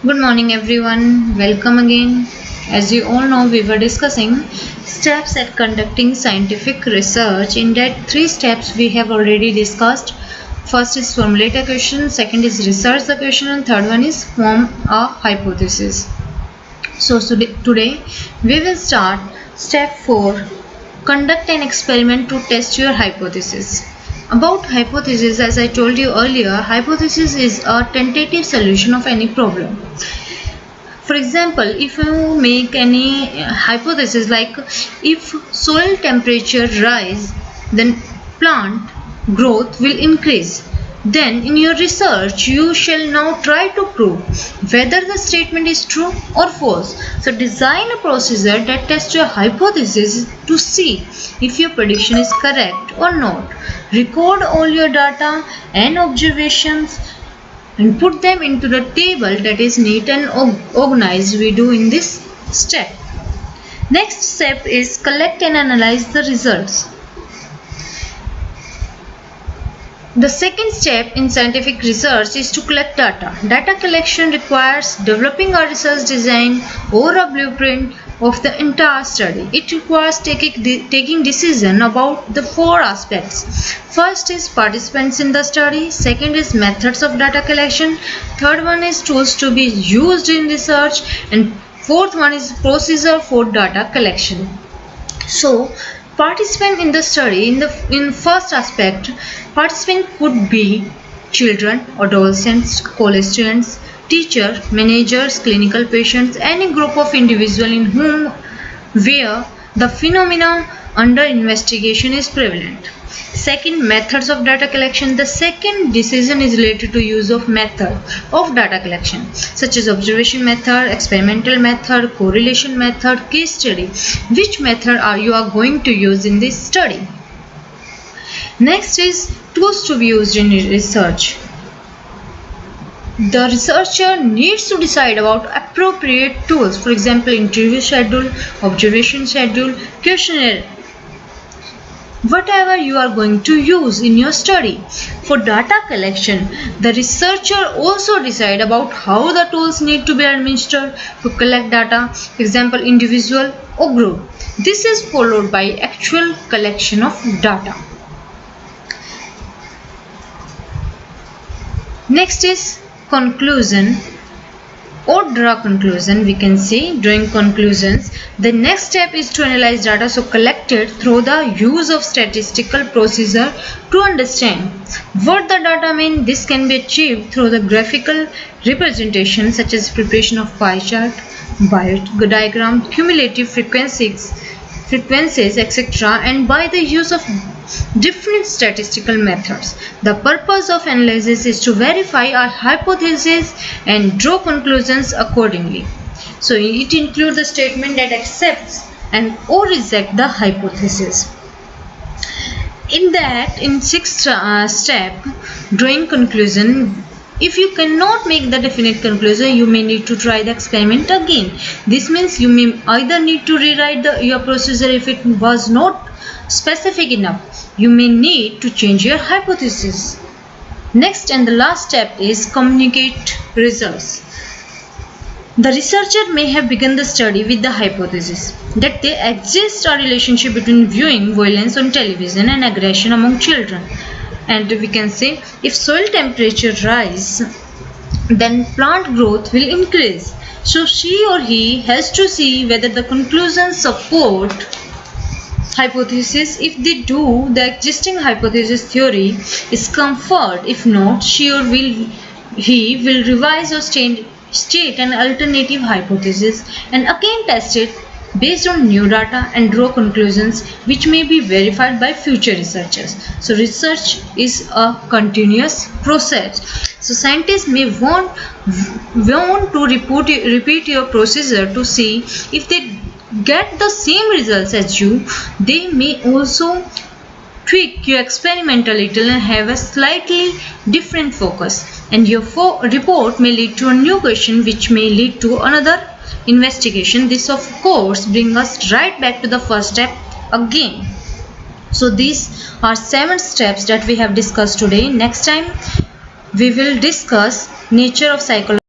Good morning everyone, welcome again. As you all know, we were discussing steps at conducting scientific research. In that, three steps we have already discussed. First is formulate a question, second is research the question, and third one is form a hypothesis. So today we will start step 4, conduct an experiment to test your hypothesis. About hypothesis, as I told you earlier, hypothesis is a tentative solution of any problem. For example, if you make any hypothesis like if soil temperature rise, then plant growth will increase. Then in your research you shall now try to prove whether the statement is true or false. So design a procedure that tests your hypothesis to see if your prediction is correct or not. Record all your data and observations and put them into the table that is neat and organized we do in this step. Next step is collect and analyze the results. The second step in scientific research is to collect data. Data collection requires developing a research design or a blueprint of the entire study. It requires taking decision about the four aspects. First is participants in the study, second is methods of data collection, third one is tools to be used in research, and fourth one is procedure for data collection. So participant in the study, in first aspect, participant could be children, adolescents, college students, teacher, managers, clinical patients, any group of individuals in whom where the phenomena under investigation is prevalent. Second, methods of data collection. The second decision is related to use of method of data collection such as observation method, experimental method, correlation method, case study. Which method are you going to use in this study? Next is tools to be used in research. The researcher needs to decide about appropriate tools, for example interview schedule, observation schedule, questionnaire, whatever you are going to use in your study. For data collection, the researcher also decide about how the tools need to be administered to collect data, for example individual or group. This is followed by actual collection of data. Next is conclusion or draw conclusion. We can say drawing conclusions. The next step is to analyze data so collected through the use of statistical procedure to understand what the data mean. This can be achieved through the graphical representation such as preparation of pie chart, diagram, cumulative frequencies, etc., and by the use of different statistical methods. The purpose of analysis is to verify our hypothesis and draw conclusions accordingly. So it includes the statement that accepts and or reject the hypothesis. In sixth step, drawing conclusion. If you cannot make the definite conclusion, you may need to try the experiment again. This means you may either need to rewrite your procedure if it was not specific enough. You may need to change your hypothesis. Next and the last step is communicate results. The researcher may have begun the study with the hypothesis that there exists a relationship between viewing violence on television and aggression among children. And we can say if soil temperature rise, then plant growth will increase. So she or he has to see whether the conclusions support hypothesis. If they do, the existing hypothesis theory is confirmed. If not, she or he will revise or state an alternative hypothesis and again test it based on new data and draw conclusions which may be verified by future researchers. So research is a continuous process. So scientists may want to repeat your procedure to see if they get the same results as you. They may also tweak your experiment a little and have a slightly different focus, and your report may lead to a new question which may lead to another investigation. This of course brings us right back to the first step again. So these are 7 steps that we have discussed today. Next time we will discuss nature of psychology.